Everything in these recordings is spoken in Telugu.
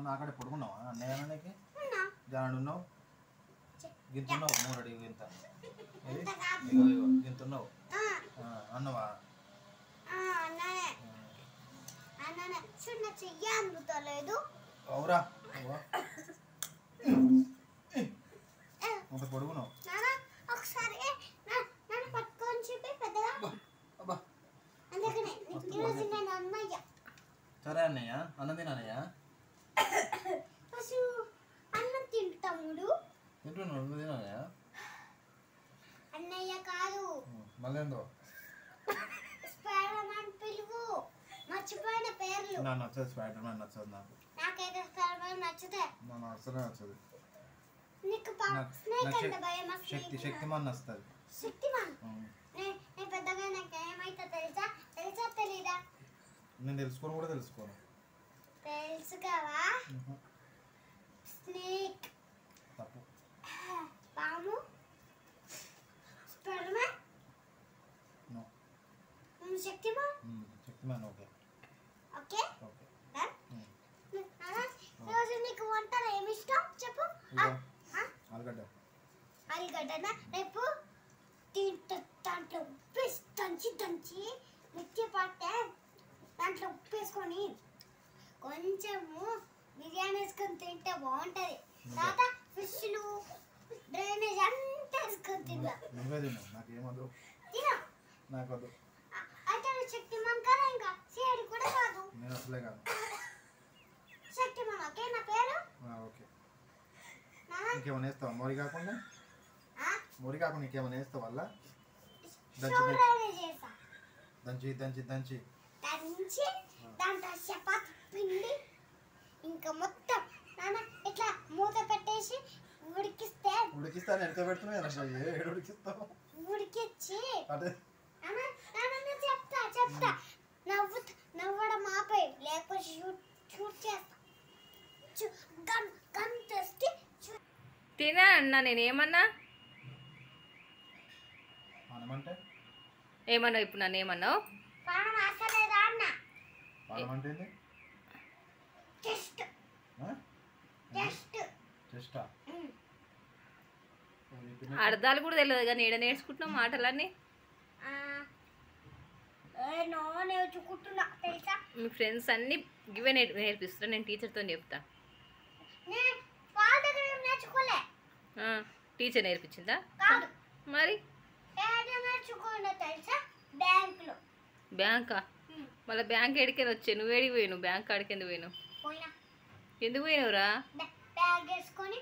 నాకడే పడుకున్నావా అన్నయ్య అన్నకి జాను ఉన్నావు గింతున్నావు మూరడి గింత గింతున్నావు అన్నవా అవురా అంత పడుకున్నావు సరే అన్నయ్య అన్నం తినన్నయ్య అన్నం తింటాముడు తింటున్నావు అన్నం తినన్నయ్య అన్నయ్య కాదు మళ్ళీ ఏందో స్పైడర్ మ్యాన్ పిలువు మర్చిపోయిన పేర్లు నాకు నచ్చదు స్పైడర్ మ్యాన్ నచ్చదు నాకైతే స్పైడర్ మ్యాన్ నచ్చదే నాకు అసలే నచ్చదు నీకు స్నేక్ అంటే భయం శక్తిమాన్ నచ్చుతుంది శక్తిమాన్ నేను పెద్దగా నాకు ఏమైతే తెలుసా తెలీదా నేను తెలుసుకోను కూడా తెలుసుకోను తెలుసు కదా స్నేక్ తప్పు పాము spider man no Shaktimaan Shaktimaan okay okay okay రోజు నీకు వంటలో ఏమి ఇష్టం చెప్పు ఆలుగడ్డ ఆలుగడ్డనా రేపు దాంట్లో ఉప్పు దంచి మిర్చి పట్టే దాంట్లో ఉప్పు వేసుకొని కొంచెము బిర్యానీ వేసుకొని తింటే బాగుంటుంది తర్వాత ఫిష్లు డ్రైనేజ్ అంతా వేసుకొని తిన్నా నువ్వే తిన్నా నాకేమదు తినా నాకు వద్దు అయితే శక్తిమాన్ కదా ఇంకా సిఐడి కూడా కాదు నేను అసలే కాదు శక్తిమాన్ ఓకే నా పేరు ఓకే ఇంకేమైనా వేస్తావా మోరి కాకుండా ఇంకేమైనా వేస్తావు వల్ల దంచి దాంట్లో చపాతి పిండి ఇంకా మొత్తం నాన్న ఇట్లా మూత పెట్టేసి ఉడికిస్తాను ఎంత పెడుతున్నావు ఉడికిస్తావు ఉడికిచ్చి చెప్తా నవ్వడం ఆపే లేకపోతే షూట్ చేస్తా గన్ తెస్తే తినా అన్నా నేనేమన్నా ఏమన్నావు ఇప్పుడు నన్ను ఏమన్నావు అర్థాలు కూడా తెలియదు కానీ ఏడ నేర్చుకుంటున్నావు మాటలన్నీ నేర్చుకుంటున్నా తెలుసా మీ ఫ్రెండ్స్ అన్ని గివే నేర్పిస్తున్నా నేను టీచర్తో చెప్తా టీచర్ నేర్పించిందా మరి బ్యాంకా మళ్ళీ బ్యాంక్ ఎడికని వచ్చాయి నువ్వు ఏడికి పోయినావు బ్యాంక్ ఆడికి ఎందుకు పోయినావు ఎందుకు పోయినావురా బ్యాగ్ వేసుకొని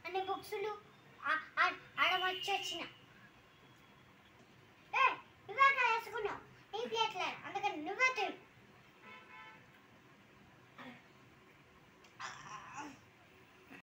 అన్ని బుక్స్లు ఆడ వచ్చి వచ్చిన